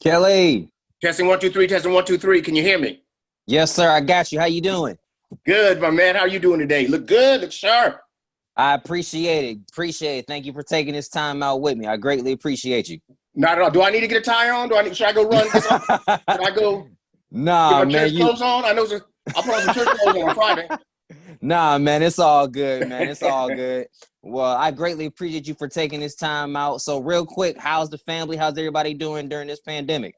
Kelly. Testing one, two, three, testing one, two, three. Can you hear me? Yes, sir. I got you. How you doing? Good, my man. How are you doing today? Look good, look sharp. I appreciate it. Appreciate it. Thank you for taking this time out with me. I greatly appreciate you. Not at all. Do I need to get a tie on? Should I go run? Should I go get Nah, my man. church clothes on? I'll put on some church clothes on Friday. Nah, man. It's all good, man. It's all good. Well, I greatly appreciate you for taking this time out. So real quick, how's the family? How's everybody doing during this pandemic?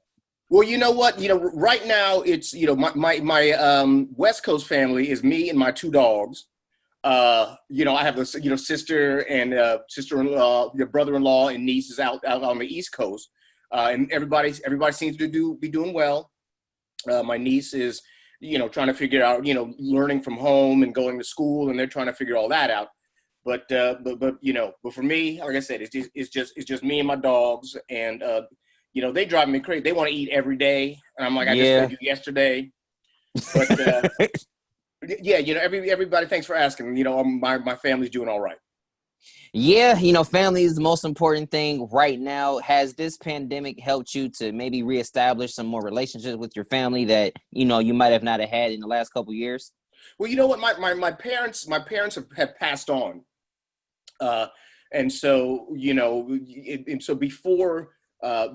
Well, you know what? Right now it's my West Coast family is me and my two dogs. I have a sister and sister-in-law, your brother-in-law and niece is out on the East Coast, and everybody seems to be doing well. My niece is trying to figure out learning from home and going to school, and they're trying to figure all that out. But for me, like I said, it's just me and my dogs, and they drive me crazy. They want to eat every day, and I'm like, I just fed you yesterday. But yeah, everybody, thanks for asking. My family's doing all right. Yeah, family is the most important thing right now. Has this pandemic helped you to maybe reestablish some more relationships with your family that you might have not had in the last couple of years? Well, you know what, my parents have passed on, and so so before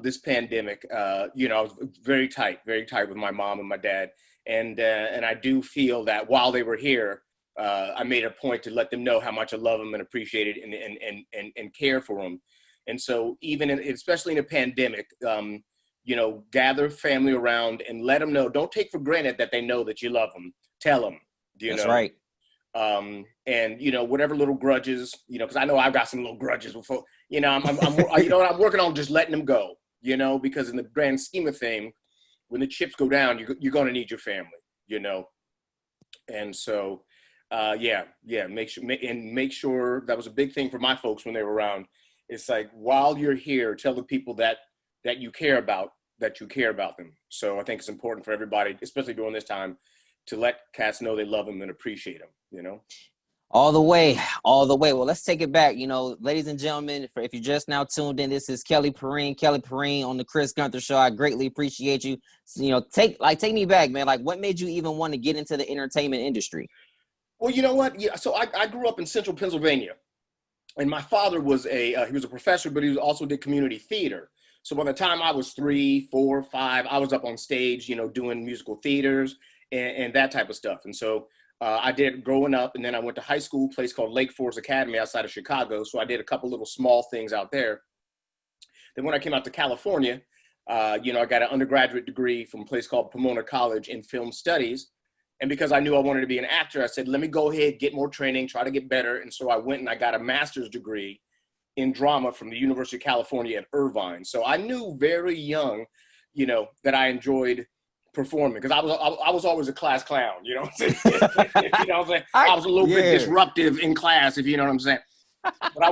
this pandemic, I was very tight with my mom and my dad. And I do feel that while they were here, I made a point to let them know how much I love them and appreciate it and care for them. And so especially in a pandemic, gather family around and let them know. Don't take for granted that they know that you love them. Tell them. That's right. And whatever little grudges, because I know I've got some little grudges before. I'm working on just letting them go. Because in the grand scheme of things, when the chips go down, you're going to need your family, And so, make sure that was a big thing for my folks when they were around. It's like, while you're here, tell the people that you care about, them. So I think it's important for everybody, especially during this time, to let cats know they love them and appreciate them, All the way. Well, let's take it back. Ladies and gentlemen, if you're just now tuned in, this is Kelly Perine on the Chris Gunther Show. I greatly appreciate you. Take me back, man. Like, what made you even want to get into the entertainment industry? Well, you know what? Yeah. So I grew up in Central Pennsylvania, and my father was he was a professor, but he also did community theater. So by the time I was 3, 4, 5, I was up on stage, doing musical theaters and that type of stuff. And so I did growing up, and then I went to high school, a place called Lake Forest Academy outside of Chicago. So I did a couple little small things out there. Then when I came out to California, I got an undergraduate degree from a place called Pomona College in film studies. And because I knew I wanted to be an actor, I said, let me go ahead, get more training, try to get better. And so I went and I got a master's degree in drama from the University of California at Irvine. So I knew very young, that I enjoyed performing, because I was always a class clown, you know what I'm saying? I was a little bit disruptive in class, if you know what I'm saying. But I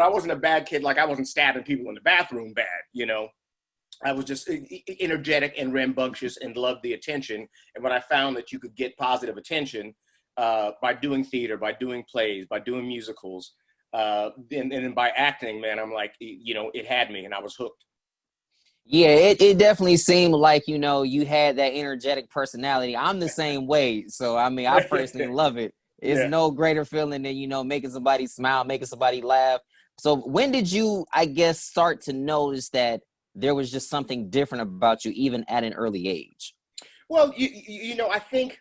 wasn't a bad kid. Like, I wasn't stabbing people in the bathroom bad, I was just energetic and rambunctious and loved the attention. And when I found that you could get positive attention by doing theater, by doing plays, by doing musicals, and then by acting, man, I'm like, it had me and I was hooked. Yeah, it definitely seemed like, you had that energetic personality. I'm the same way. So, I personally love it. It's no greater feeling than, making somebody smile, making somebody laugh. So when did you, I guess, start to notice that there was just something different about you, even at an early age? Well, I think,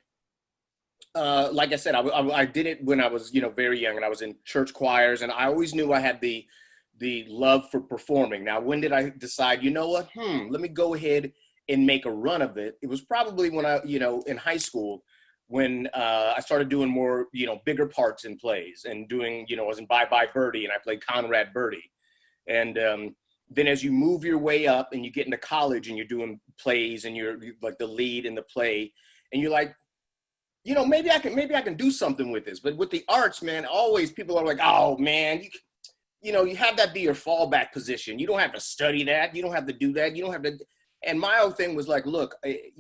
like I said, I did it when I was, very young, and I was in church choirs, and I always knew I had the love for performing. Now, when did I decide, let me go ahead and make a run of it? It was probably when I, in high school, when I started doing more, bigger parts in plays and doing, I was in Bye Bye Birdie and I played Conrad Birdie. And then as you move your way up and you get into college and you're doing plays and you're like the lead in the play, and you're like, maybe I can do something with this. But with the arts, man, always people are like, oh man, you have that be your fallback position. You don't have to study that. You don't have to do that. You don't have to. And my whole thing was like, look, I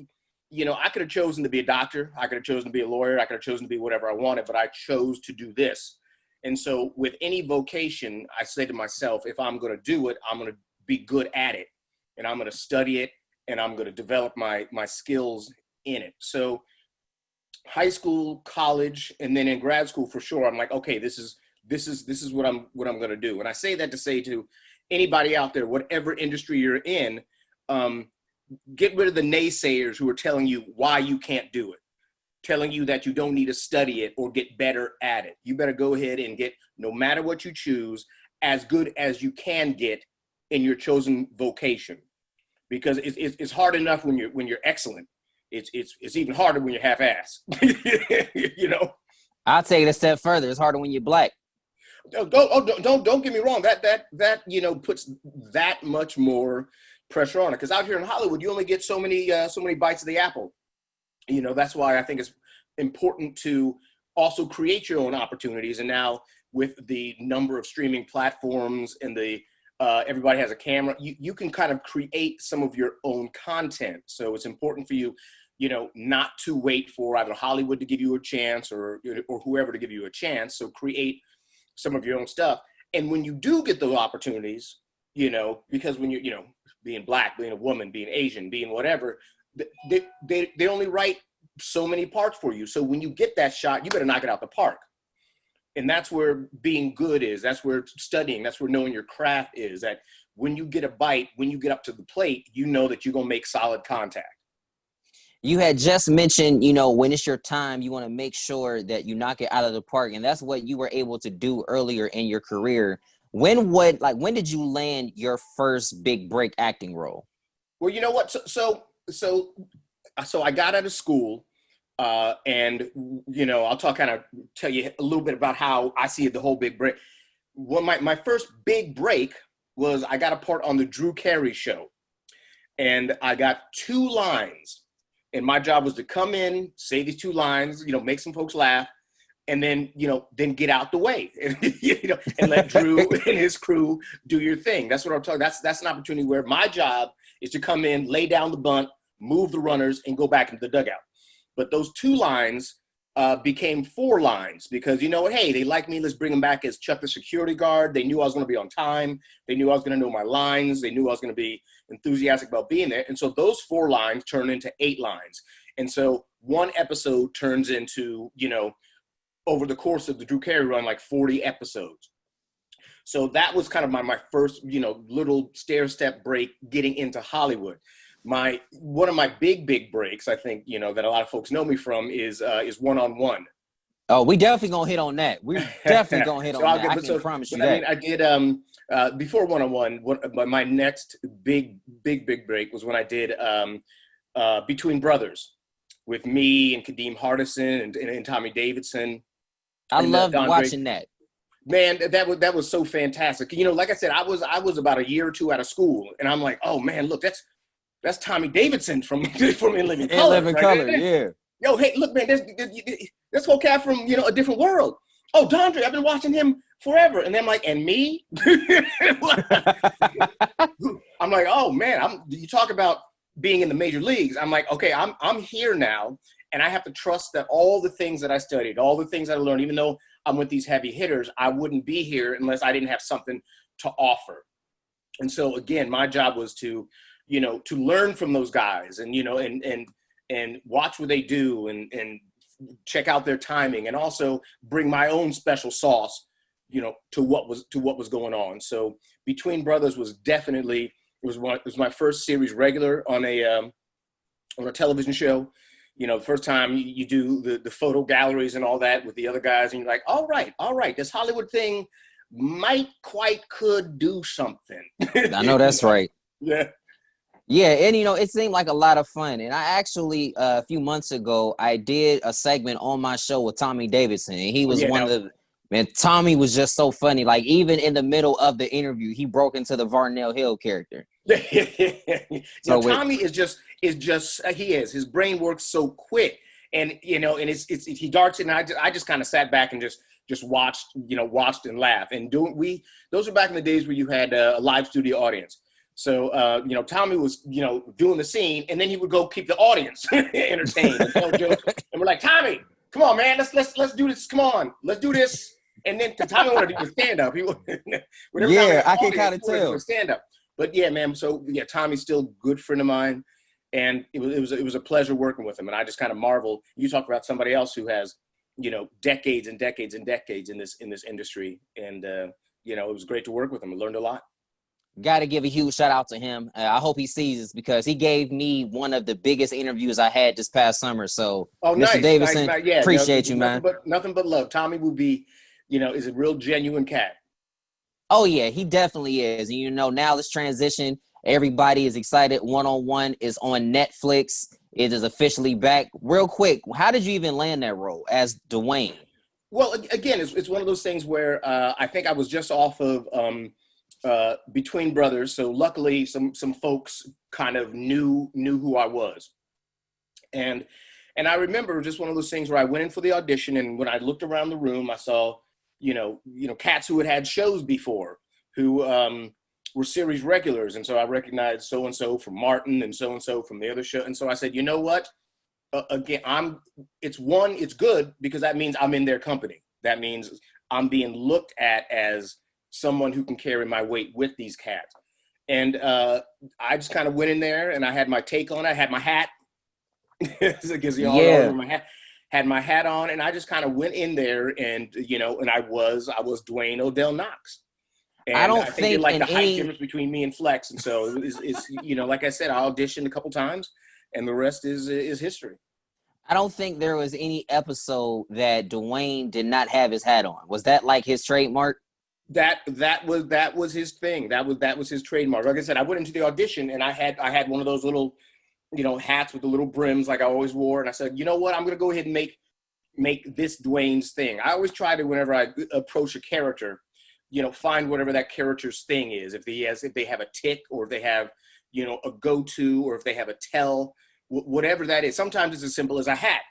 could have chosen to be a doctor. I could have chosen to be a lawyer. I could have chosen to be whatever I wanted, but I chose to do this. And so with any vocation, I say to myself, if I'm going to do it, I'm going to be good at it, and I'm going to study it, and I'm going to develop my skills in it. So high school, college, and then in grad school for sure, I'm like, okay, this is what I'm going to do. And I say that to say to anybody out there, whatever industry you're in, get rid of the naysayers who are telling you why you can't do it, telling you that you don't need to study it or get better at it. You better go ahead and get, no matter what you choose, as good as you can get in your chosen vocation, because it's hard enough when you're excellent. It's even harder when you're half-ass. You know. I'll take it a step further. It's harder when you're black. Don't get me wrong. That you know, puts that much more pressure on it. Because out here in Hollywood, you only get so many bites of the apple. You know, that's why I think it's important to also create your own opportunities. And now with the number of streaming platforms and the everybody has a camera, you can kind of create some of your own content. So it's important for you, you know, not to wait for either Hollywood to give you a chance or whoever to give you a chance. So create some of your own stuff. And when you do get those opportunities, you know, because when you know, being black, being a woman, being Asian, being whatever, they only write so many parts for you. So when you get that shot, you better knock it out the park. And that's where being good is. That's where studying, that's where knowing your craft is. That when you get a bite, when you get up to the plate, you know that you're going to make solid contact. You had just mentioned, you know, when it's your time, you want to make sure that you knock it out of the park. And that's what you were able to do earlier in your career. When did you land your first big break acting role? Well, you know what? So I got out of school, and, you know, I'll tell you a little bit about how I see the whole big break. Well, my first big break was I got a part on the Drew Carey show, and I got 2 lines. And my job was to come in, say these 2 lines, you know, make some folks laugh, and then, you know, then get out the way, you know, and let Drew and his crew do your thing. That's what I'm talking. That's an opportunity where my job is to come in, lay down the bunt, move the runners, and go back into the dugout. But those 2 lines became 4 lines because, you know what, hey, they like me. Let's bring them back as Chuck the security guard. They knew I was going to be on time. They knew I was going to know my lines. They knew I was going to be enthusiastic about being there. And so those 4 lines turned into 8 lines. And so one episode turns into, you know, over the course of the Drew Carey run, like 40 episodes. So that was kind of my first, you know, little stair-step break getting into Hollywood. One of my big breaks, I think, you know, that a lot of folks know me from is One-on-One. Oh, we definitely gonna hit on that. We're definitely gonna hit on that. I can promise you that. I mean, I did before One-on-One. My next big break was when I did Between Brothers with me and Kadeem Hardison and Tommy Davidson. I loved watching that. Man, that was so fantastic. You know, like I said, I was about a year or 2 out of school, and I'm like, oh man, look, that's Tommy Davidson from In Living Color. In Living Color, yeah. Yo, hey, look, man, this whole cat from, you know, a different world. Oh, Dondre, I've been watching him forever. And then I'm like, and me? I'm like, oh man, you talk about being in the major leagues. I'm like, okay, I'm here now, and I have to trust that all the things that I studied, all the things that I learned, even though I'm with these heavy hitters, I wouldn't be here unless I didn't have something to offer. And so again, my job was to, you know, to learn from those guys and, you know, and watch what they do and check out their timing, and also bring my own special sauce, you know, to what was going on. So Between Brothers was definitely, it was my first series regular on a television show. You know, the first time you do the photo galleries and all that with the other guys, and you're like, all right, this Hollywood thing could do something. I know that's right. Yeah. Yeah, and, you know, it seemed like a lot of fun. And I actually, a few months ago, I did a segment on my show with Tommy Davidson. And he was man, Tommy was just so funny. Like, even in the middle of the interview, he broke into the Varnell Hill character. So Tommy is just he is. His brain works so quick. And, you know, and it's he darts in, and I just kind of sat back and just watched and laughed. And those were back in the days where you had a live studio audience. So, you know, Tommy was, you know, doing the scene, and then he would go keep the audience entertained. And we're like, Tommy, come on, man, let's do this. Come on, let's do this. And then Tommy wanted to do the stand up. Yeah, I can kind of tell stand up. But yeah, man. So yeah, Tommy's still a good friend of mine. And it was a pleasure working with him. And I just kind of marvel. You talk about somebody else who has, decades and decades and decades in this industry. And, it was great to work with him. I learned a lot. Got to give a huge shout out to him. I hope he sees this because he gave me one of the biggest interviews I had this past summer. So, oh, Mr. nice, Davidson, nice. Yeah, appreciate you, man. Nothing but love. Tommy will be, is a real genuine cat. Oh, yeah, he definitely is. And, now this transition, everybody is excited. One-on-One is on Netflix. It is officially back. Real quick, how did you even land that role as Dwayne? Well, again, it's one of those things where I think I was just off of Between Brothers. So luckily some folks kind of knew who I was. And I remember just one of those things where I went in for the audition, and when I looked around the room, I saw, cats who had shows before, who were series regulars. And so I recognized so-and-so from Martin and so-and-so from the other show. And so I said, you know what? Again, it's good because that means I'm in their company. That means I'm being looked at as someone who can carry my weight with these cats. And I just kind of went in there and I had my take on it. I had my hat because you all know my hat. Had my hat on, and I just kind of went in there, and and I was Dwayne Odell Knox. And I don't think like the height difference between me and Flex, and so it's like I said, I auditioned a couple times, and the rest is history. I don't think there was any episode that Dwayne did not have his hat on. Was that like his trademark? That was his thing. That was his trademark. Like I said, I went into the audition, and I had one of those little hats with the little brims like I always wore. And I said, you know what, I'm going to go ahead and make this Dwayne's thing. I always try to, whenever I approach a character, find whatever that character's thing is. If they have a tick, or if they have, a go-to, or if they have a tell, whatever that is. Sometimes it's as simple as a hat,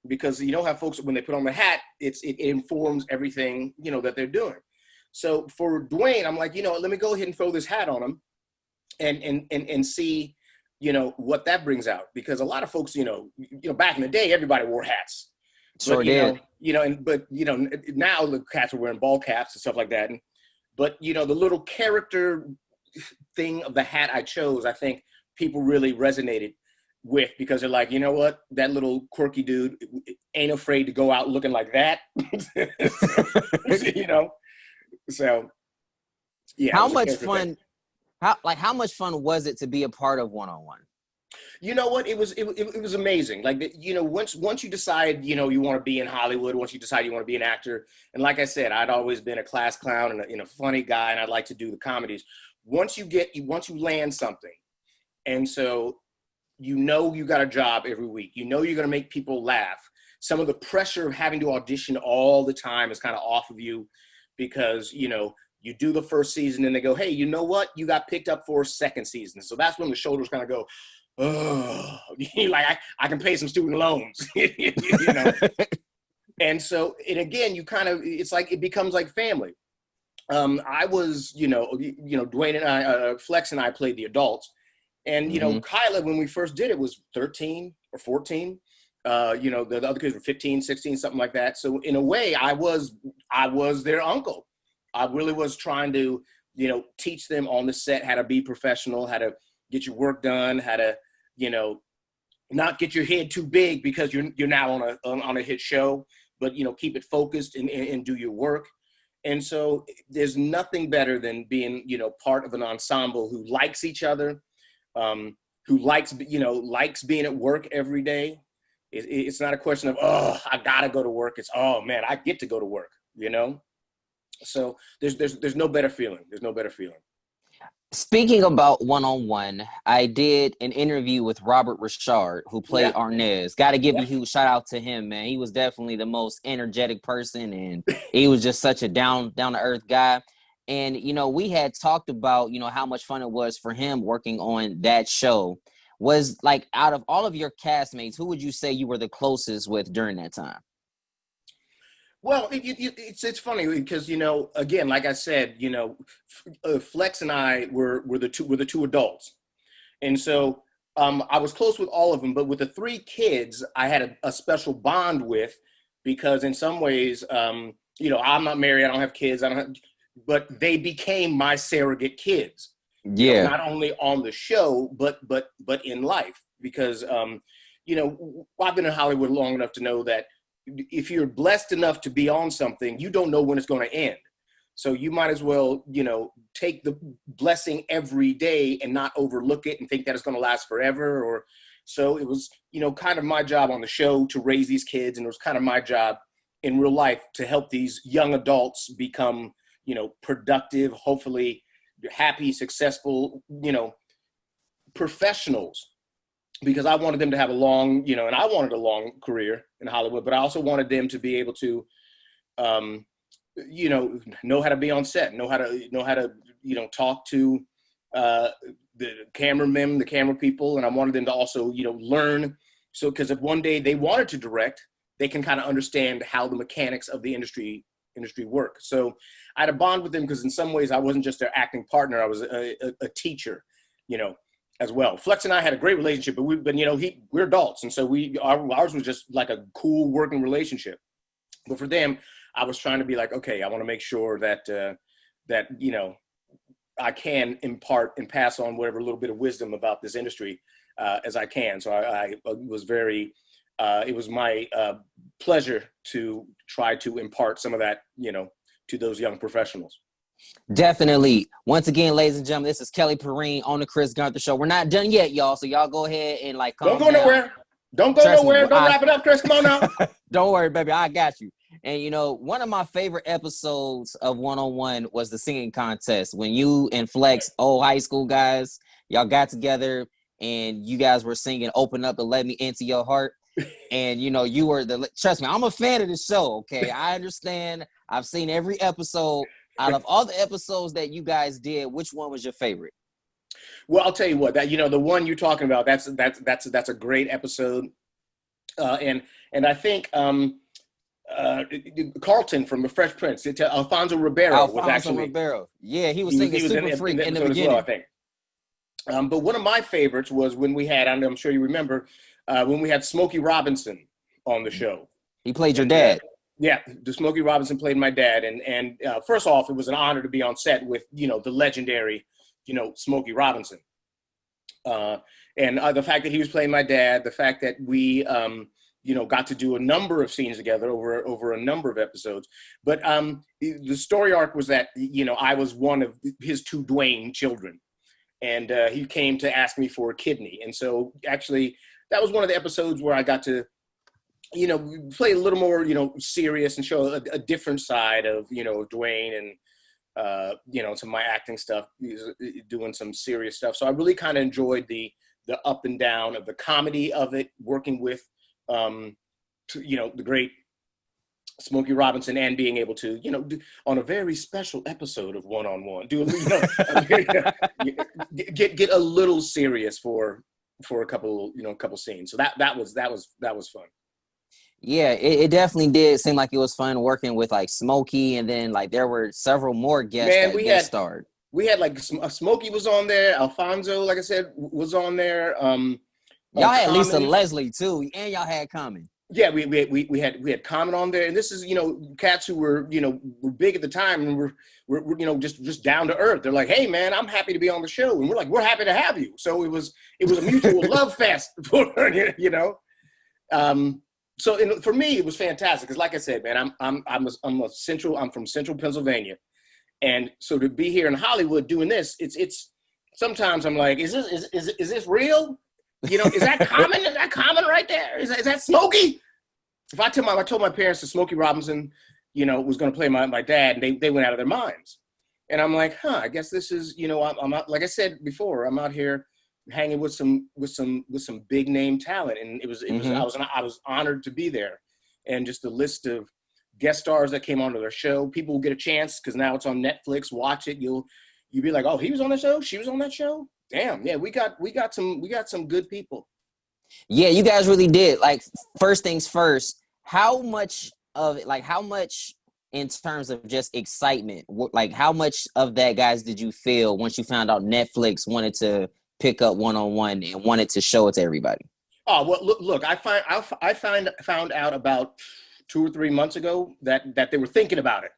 because how folks, when they put on the hat, it informs everything, that they're doing. So for Dwayne, I'm like, let me go ahead and throw this hat on him and see, what that brings out, because a lot of folks, back in the day, everybody wore hats. Sure did. But now the cats are wearing ball caps and stuff like that. But the little character thing of the hat I chose, I think people really resonated with, because they're like, you know what, that little quirky dude ain't afraid to go out looking like that. So yeah. How much fun? How much fun was it to be a part of One-on-One? You know what? It was amazing. Like, once you decide, you want to be in Hollywood, once you decide you want to be an actor, and like I said, I'd always been a class clown and a funny guy, and I'd like to do the comedies. Once you land something, and so you got a job every week, you're going to make people laugh. Some of the pressure of having to audition all the time is kind of off of you, because you do the first season and they go, hey, you know what? You got picked up for a second season. So that's when the shoulders kind of go, oh, like I can pay some student loans, And so, and again, it's like, it becomes like family. I was, Dwayne and I, Flex and I played the adults, and, Kyla, when we first did it, was 13 or 14. The other kids were 15, 16, something like that. So in a way, I was their uncle. I really was trying to, teach them on the set how to be professional, how to get your work done, how to, not get your head too big because you're now on a hit show, but, keep it focused and do your work. And so there's nothing better than being, part of an ensemble who likes each other, who likes being at work every day. It's not a question of, oh, I gotta go to work. It's, oh man, I get to go to work, So there's no better feeling. There's no better feeling. Speaking about One-on-One, I did an interview with Robert Richard, who played Arnez. Got to give a huge shout out to him, man. He was definitely the most energetic person, and he was just such a down to earth guy. And we had talked about how much fun it was for him working on that show. Was like, out of all of your castmates, who would you say you were the closest with during that time? Well, it's funny because, again, like I said, Flex and I were the two adults. And so I was close with all of them, but with the three kids, I had a special bond with, because in some ways, I'm not married, I don't have kids, but they became my surrogate kids. Yeah. not only on the show, but in life, because, I've been in Hollywood long enough to know that if you're blessed enough to be on something, you don't know when it's going to end. So you might as well, take the blessing every day and not overlook it and think that it's going to last forever. Or so it was, kind of my job on the show to raise these kids. And it was kind of my job in real life to help these young adults become, productive, hopefully happy, successful, professionals, because I wanted them to have a long, and I wanted a long career in Hollywood, but I also wanted them to be able to, know how to be on set, know how to, talk to the cameramen, the camera people. And I wanted them to also, learn. So, because if one day they wanted to direct, they can kind of understand how the mechanics of the industry work. So I had a bond with them because in some ways I wasn't just their acting partner. I was a teacher, as well. Flex and I had a great relationship, but we're adults. And so ours was just like a cool working relationship. But for them, I was trying to be like, okay, I want to make sure that, I can impart and pass on whatever little bit of wisdom about this industry as I can. So I was very, it was my pleasure to try to impart some of that, to those young professionals. Definitely. Once again, ladies and gentlemen, this is Kelly Perine on the Chris Gunther Show. We're not done yet, y'all. So y'all go ahead and Don't go nowhere. Don't go nowhere. Don't wrap it up, Chris. Come on now. Don't worry, baby. I got you. And, one of my favorite episodes of One-on-One was the singing contest when you and Flex, old high school guys, y'all got together and you guys were singing Open Up and Let Me Into Your Heart. And, you were trust me, I'm a fan of the show. Okay. I understand. I've seen every episode. Out of all the episodes that you guys did, which one was your favorite? Well, I'll tell you what, that, the one you're talking about, that's a great episode. And I think, Carlton from The Fresh Prince, Alfonso Ribeiro was actually. Ribeiro. Yeah, he was singing Super Freak in the beginning. Well, I think. But one of my favorites was when we had, I'm sure you remember, when we had Smokey Robinson on the show. He played your dad. Yeah, the Smokey Robinson played my dad. And first off, it was an honor to be on set with, the legendary, Smokey Robinson. And the fact that he was playing my dad, the fact that we, got to do a number of scenes together over a number of episodes. But the story arc was that, I was one of his two Dwayne children. And he came to ask me for a kidney. And so actually, that was one of the episodes where I got to, play a little more, serious and show a different side of, Dwayne and, some of my acting stuff, doing some serious stuff. So I really kind of enjoyed the up and down of the comedy of it, working with, the great Smokey Robinson and being able to, on a very special episode of One-on-One, do get a little serious for a couple scenes. So that was fun. Yeah, it definitely did seem like it was fun working with like Smokey, and then like there were several more guests that guest starred. We had like Smokey was on there, Alfonso, like I said, was on there. Y'all had Lisa Leslie too, and y'all had Common. Yeah, we had Common on there, and this is cats who were were big at the time and were just down to earth. They're like, hey man, I'm happy to be on the show, and we're like, we're happy to have you. So it was a mutual love fest for So for me, it was fantastic because, like I said, man, I'm from Central Pennsylvania, and so to be here in Hollywood doing this, it's sometimes I'm like, is this real? Is that Common? Is that Common right there? Is that Smokey? If I told my parents that Smokey Robinson, was going to play my dad, and they went out of their minds, and I'm like, I guess this is, I'm out, like I said before, I'm out here hanging with some big name talent, and I was honored to be there, and just the list of guest stars that came onto their show. People will get a chance because now it's on Netflix. Watch it, you'll be like, oh, he was on the show, she was on that show. Damn, yeah, we got some good people. Yeah, you guys really did. Like, first things first, how much in terms of just excitement, like how much of that, guys, did you feel once you found out Netflix wanted to pick up One-on-One and wanted to show it to everybody? Oh, well, look, I found out about 2 or 3 months ago that they were thinking about it.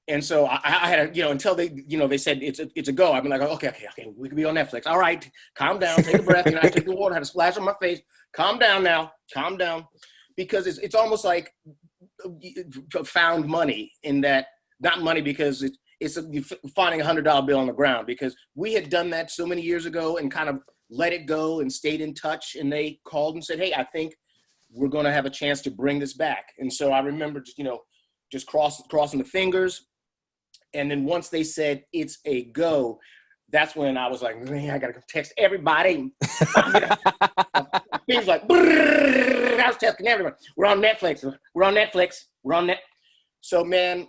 And so I had, until they, they said it's a go. I've been like, okay, we can be on Netflix. All right, calm down, take a breath. I took the water, had a splash on my face. Calm down now, calm down, because it's almost like found money in that, not money because it's finding $100 bill on the ground, because we had done that so many years ago and kind of let it go and stayed in touch. And they called and said, hey, I think we're going to have a chance to bring this back. And so I remember, just crossing the fingers. And then once they said it's a go, that's when I was like, man, I got to text everybody. Things like, I was texting everyone. We're on Netflix. We're on Netflix. We're on Net. So, man,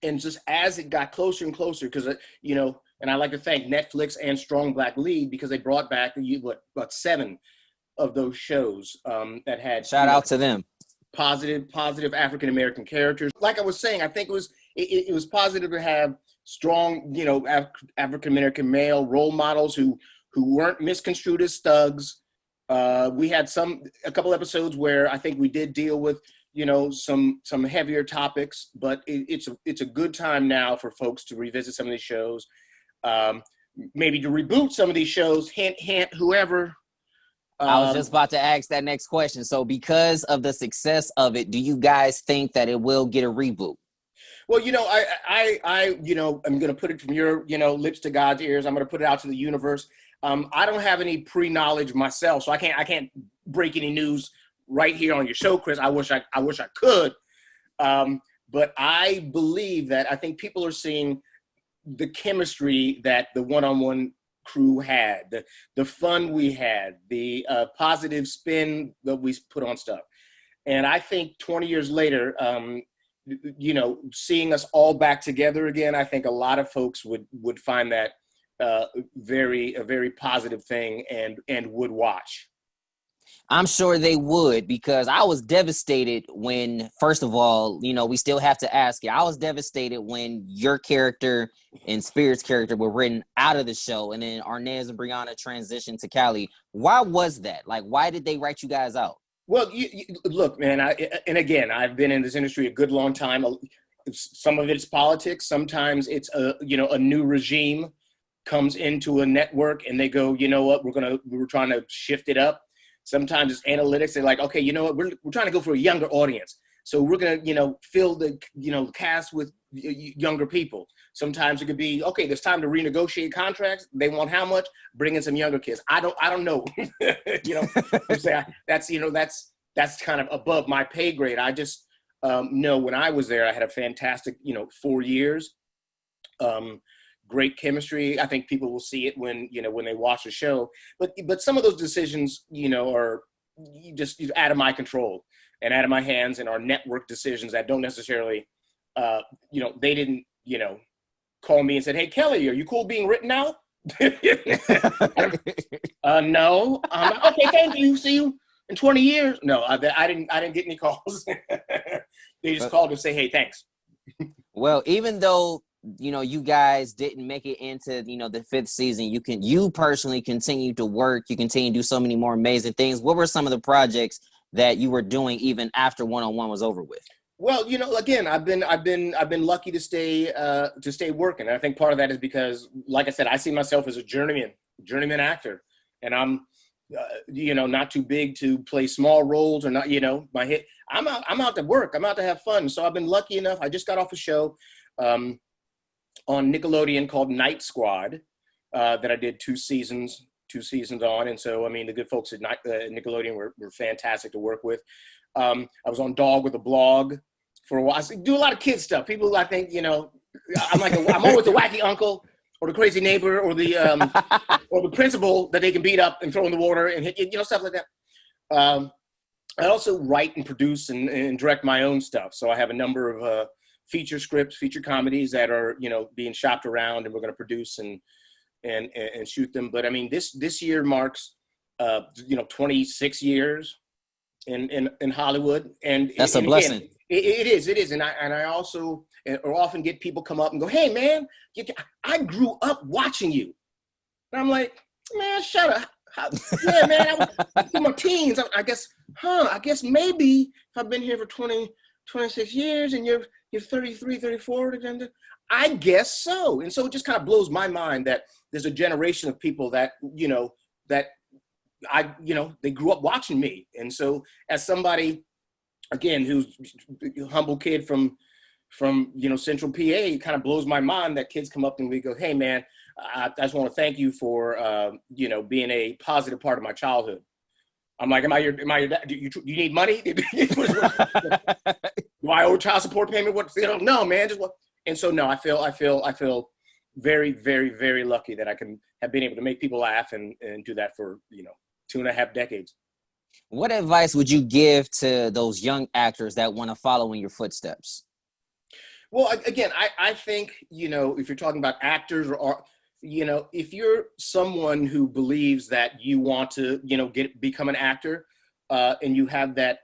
and just as it got closer and closer, because, and I like to thank Netflix and Strong Black Lead, because they brought back about 7 of those shows that had. Shout out to them. Positive African-American characters. Like I was saying, I think it was positive to have strong, African-American male role models who weren't misconstrued as thugs. We had a couple episodes where I think we did deal with, some heavier topics, but it's a good time now for folks to revisit some of these shows, maybe to reboot some of these shows. Hint, hint, whoever. I was just about to ask that next question. So because of the success of it, do you guys think that it will get a reboot? Well, I'm going to put it from your, lips to God's ears. I'm going to put it out to the universe. I don't have any pre-knowledge myself, so I can't break any news right here on your show, Chris. I wish I could. But I believe that I think people are seeing the chemistry that the one-on-one crew had, the fun we had, the positive spin that we put on stuff. And I think 20 years later, seeing us all back together again, I think a lot of folks would find that a very positive thing and would watch. I'm sure they would, because I was devastated when, first of all, we still have to ask you. I was devastated when your character and Spirit's character were written out of the show, and then Arnez and Brianna transitioned to Cali. Why was that? Like, why did they write you guys out? Well, look, man, I've been in this industry a good long time. Some of it's politics. Sometimes it's a new regime comes into a network and they go, you know what, we're trying to shift it up. Sometimes it's analytics. They're like, okay, you know what, we're trying to go for a younger audience. So we're going to, fill the, cast with younger people. Sometimes it could be, okay, there's time to renegotiate contracts. They want how much? Bring in some younger kids. I don't know. That's kind of above my pay grade. I just know when I was there, I had a fantastic, 4 years. Great chemistry. I think people will see it when they watch the show. But some of those decisions, are just out of my control and out of my hands, and are network decisions that don't necessarily, they didn't, call me and said, "Hey, Kelly, are you cool being written out?" No. Okay, thank you. See you in 20 years. No, I didn't get any calls. They just called to say, "Hey, thanks." Well, even though you guys didn't make it into the 5th season, you personally continue to work. You continue to do so many more amazing things. What were some of the projects that you were doing even after one-on-one was over with? Well, again, I've been lucky to stay working. And I think part of that is because, like I said, I see myself as a journeyman actor, and I'm, not too big to play small roles or not. My hit. I'm out to work. I'm out to have fun. So I've been lucky enough. I just got off a show on Nickelodeon called Night Squad that I did 2 seasons on. And so, the good folks at Nickelodeon were fantastic to work with. I was on Dog with a Blog for a while. I do a lot of kid stuff. People, I think, I'm always the wacky uncle or the crazy neighbor or the or the principal that they can beat up and throw in the water and hit, stuff like that. I also write and produce and direct my own stuff. So I have a number of feature scripts, feature comedies that are, being shopped around, and we're going to produce and shoot them. But this year marks 26 years in Hollywood, and that's a blessing. Again, it is, and I also often get people come up and go, "Hey, man, I grew up watching you," and I'm like, "Man, shut up." Yeah, man, I was in my teens. I guess maybe if I've been here for 20, 26 years and you're 33, 34. I guess so. And so it just kind of blows my mind that there's a generation of people that, that they grew up watching me. And so as somebody, again, who's a humble kid from Central PA, it kind of blows my mind that kids come up and we go, hey man, I just want to thank you for, being a positive part of my childhood. I'm like, am I your dad? Do you need money? Do I owe child support payment? No, man. And so, no, I feel very, very, very lucky that I have been able to make people laugh and do that for, 2.5 decades. What advice would you give to those young actors that want to follow in your footsteps? Well, again, I think, if you're talking about actors or if you're someone who believes that you want to, become an actor, and you have that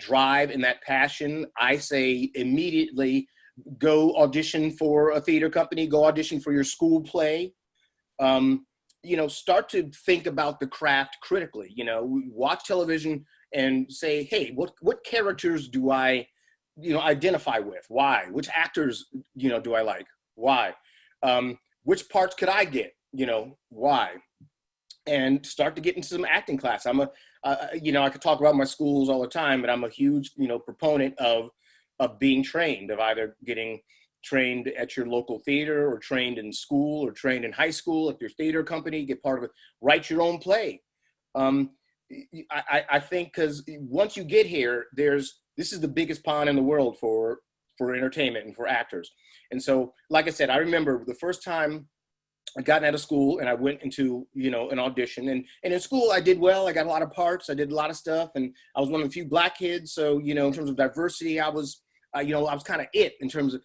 drive and that passion, I say immediately go audition for a theater company, go audition for your school play. Start to think about the craft critically. Watch television and say, hey, what characters do I, identify with? Why? Which actors, do I like? Why? Which parts could I get? Why? And start to get into some acting class. I could talk about my schools all the time, but I'm a huge, proponent of being trained, of either getting trained at your local theater or trained in school or trained in high school at your theater company, get part of it, write your own play. I think because once you get here, this is the biggest pond in the world for entertainment and for actors. And so, like I said, I remember the first time I got out of school and I went into, an audition, and in school I did well. I got a lot of parts. I did a lot of stuff, and I was one of the few Black kids. So, in terms of diversity, I was kind of it in terms of,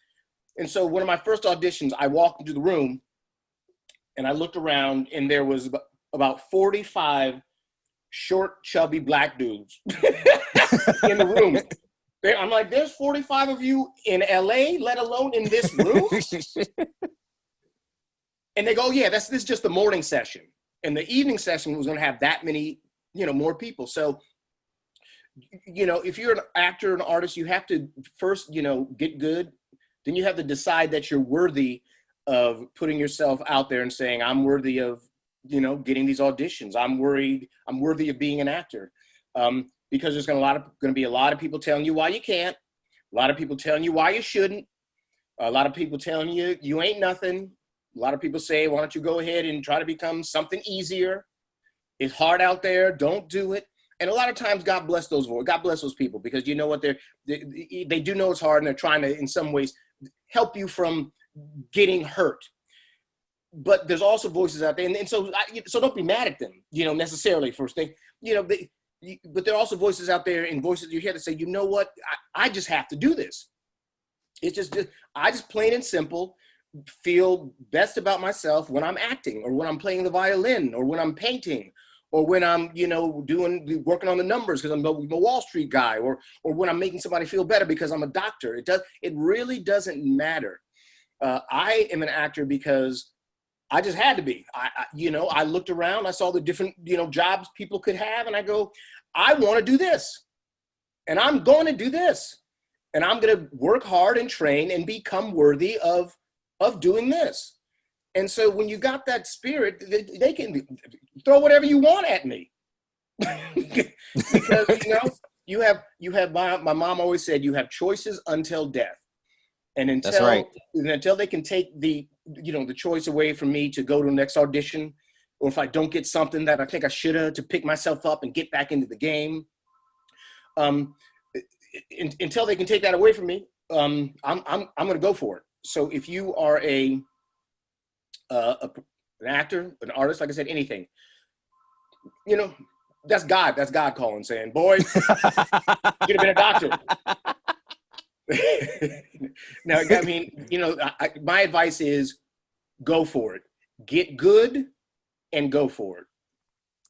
and so one of my first auditions, I walked into the room and I looked around and there was about 45 short, chubby Black dudes in the room. I'm like, there's 45 of you in LA, let alone in this room? And they go, yeah, this is just the morning session. And the evening session was going to have that many, more people. So, if you're an actor, an artist, you have to first, get good. Then you have to decide that you're worthy of putting yourself out there and saying, I'm worthy of, getting these auditions. I'm worthy of being an actor. Because there's going to be a lot of people telling you why you can't, a lot of people telling you why you shouldn't, a lot of people telling you you ain't nothing. A lot of people say, why don't you go ahead and try to become something easier? It's hard out there. Don't do it. And a lot of times, God bless those people, because you know what, they do know it's hard, and they're trying to, in some ways, help you from getting hurt. But there's also voices out there, and so don't be mad at them, necessarily first thing, but there are also voices out there and voices you hear that say, you know what, I just have to do this. It's just I just plain and simple feel best about myself when I'm acting, or when I'm playing the violin, or when I'm painting, or when I'm, working on the numbers because I'm a Wall Street guy, or when I'm making somebody feel better because I'm a doctor. It really doesn't matter. I am an actor because I just had to be. I looked around, I saw the different, jobs people could have, and I go, I want to do this, and I'm going to do this, and I'm going to work hard and train and become worthy of doing this. And so when you got that spirit, they can throw whatever you want at me. Because, you have my mom always said, you have choices until death. And until they can take the choice away from me to go to the next audition, or if I don't get something that I think I should have, to pick myself up and get back into the game, until they can take that away from me, I'm going to go for it. So if you are an actor, an artist, like I said, anything, that's God. That's God calling, saying, boy, you could have been a doctor. Now, I mean, my advice is go for it. Get good and go for it.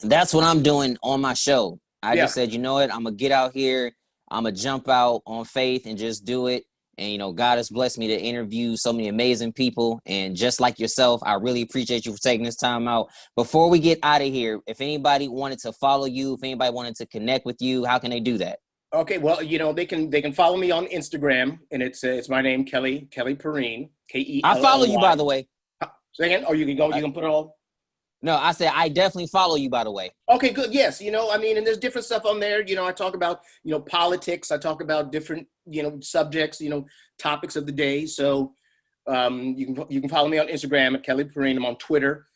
That's what I'm doing on my show. I just said, you know what? I'm going to get out here. I'm going to jump out on faith and just do it. And, God has blessed me to interview so many amazing people. And just like yourself, I really appreciate you for taking this time out. Before we get out of here, if anybody wanted to follow you, if anybody wanted to connect with you, how can they do that? Okay, well, they can follow me on Instagram, and it's my name, Kelly Perine, I follow you, by Kelly. the way. Say again? Oh, you can go. You can put it all. No, I said I definitely follow you, by the way. Okay, good. Yes, I mean, and there's different stuff on there. I talk about politics. I talk about different subjects. Topics of the day. So you can follow me on Instagram at Kelly Perine. I'm on Twitter,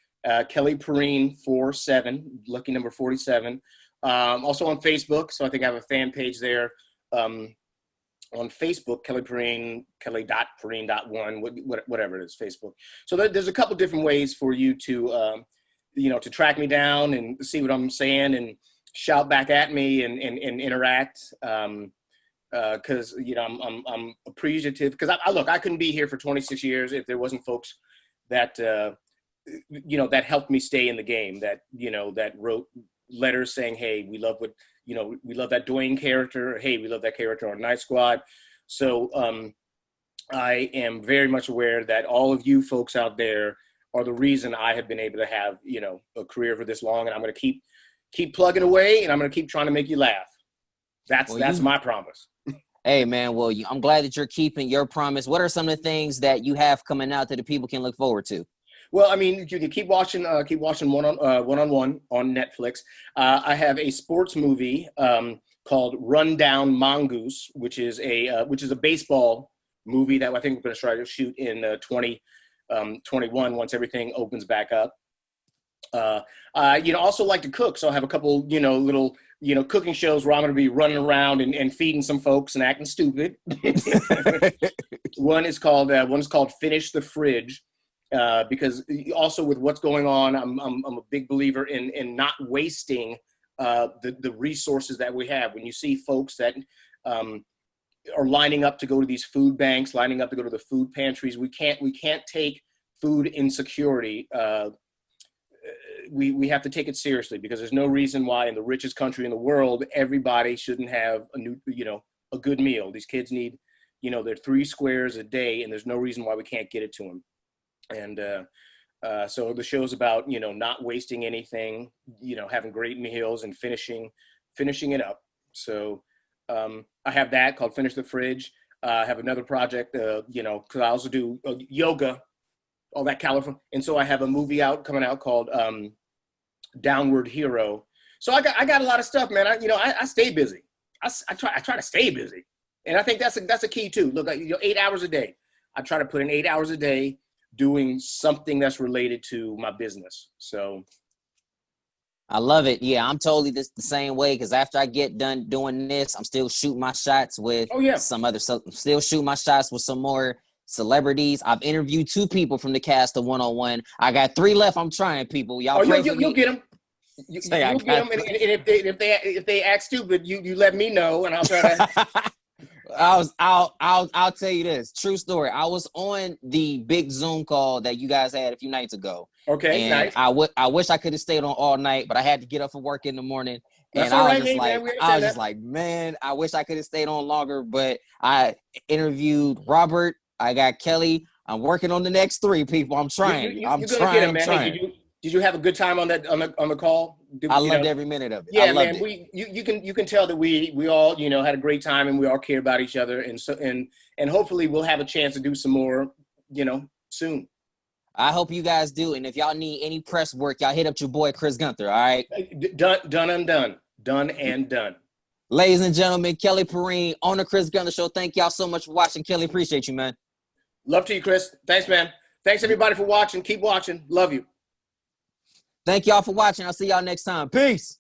Kelly Perine 47, lucky number 47. Also on Facebook. So I think I have a fan page there. On Facebook, Kelly Perine, Kelly.Perine.1, whatever it is, Facebook. So there's a couple different ways for you to, to track me down and see what I'm saying and shout back at me and interact. Because I'm appreciative. Because I couldn't be here for 26 years if there wasn't folks that that helped me stay in the game. That wrote letters saying, "Hey, we love we love that Dwayne character. Hey, we love that character on Night Squad." So I am very much aware that all of you folks out there are the reason I have been able to have a career for this long, and I'm going to keep plugging away, and I'm going to keep trying to make you laugh. That's my promise. Hey, man, well, I'm glad that you're keeping your promise. What are some of the things that you have coming out that the people can look forward to? Well, I mean, you can keep watching One-on-One on Netflix. I have a sports movie called Rundown Mongoose, which is a baseball movie that I think we're going to try to shoot in 2021 once everything opens back up. Also like to cook, so I have a couple little cooking shows where I'm going to be running around and feeding some folks and acting stupid. One is called Finish the Fridge. Because also with what's going on, I'm a big believer in not wasting the resources that we have. When you see folks that are lining up to go to these food banks, lining up to go to the food pantries, we can't take food insecurity. We have to take it seriously, because there's no reason why in the richest country in the world everybody shouldn't have a good meal. These kids need their 3 squares a day, and there's no reason why we can't get it to them. And so the show's about not wasting anything, having great meals and finishing it up. So I have that called Finish the Fridge. I have another project, because I also do yoga, all that California, and so I have a movie coming out called Downward Hero. So I got a lot of stuff, man. I stay busy. I try to stay busy, and I think that's a key too. Look, 8 hours a day. I try to put in 8 hours a day doing something that's related to my business. So I love it. Yeah, I'm totally the same way, because after I get done doing this, I'm still shooting my shots with still shooting my shots with some more celebrities. I've interviewed 2 people from the cast of One-on-One. I got 3 left. I'm trying, people. Y'all pray for me. You'll get them. You'll get them. And if they act stupid, you let me know, and I'll try to. I'll tell you this true story. I was on the big Zoom call that you guys had a few nights ago. Okay, and nice. I wish I could have stayed on all night, but I had to get up for work in the morning. That's and all I right, was just like, man, I wish I could have stayed on longer. But I interviewed Robert. I got Kelly. I'm working on the next 3 people. I'm trying. You're gonna get them, man. Hey, did you have a good time on the call? I loved every minute of it. Yeah, man. You can tell that we all had a great time, and we all care about each other, and hopefully we'll have a chance to do some more soon. I hope you guys do. And if y'all need any press work, y'all hit up your boy Chris Gunther. All right. Done and done. Ladies and gentlemen, Kelly Perine on the Chris Gunther Show. Thank y'all so much for watching. Kelly, appreciate you, man. Love to you, Chris. Thanks, man. Thanks everybody for watching. Keep watching. Love you. Thank y'all for watching. I'll see y'all next time. Peace.